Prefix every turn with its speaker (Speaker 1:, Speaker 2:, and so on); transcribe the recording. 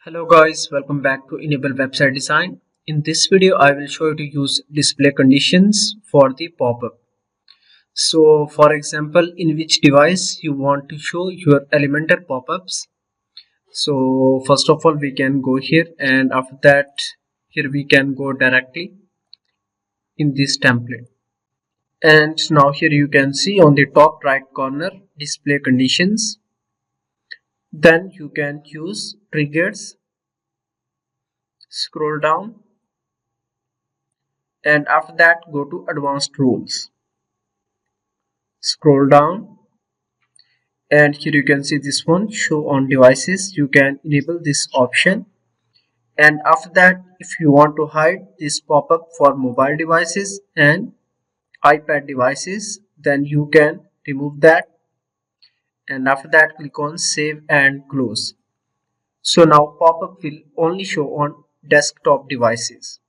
Speaker 1: Hello guys, welcome back to Enable Website Design. In this video, I will show you to use display conditions for the pop-up. So for example, in which device you want to show your Elementor pop-ups. So first of all, we can go here, and after that, here we can go directly in this template. And now here you can see on the top right corner, display conditions. Then you can use triggers, scroll down, and after that go to advanced rules, scroll down, and here you can see this one, show on devices. You can enable this option, and after that if you want to hide this pop-up for mobile devices and iPad devices, then you can remove that, and after that click on save and close. So now pop-up will only show on desktop devices.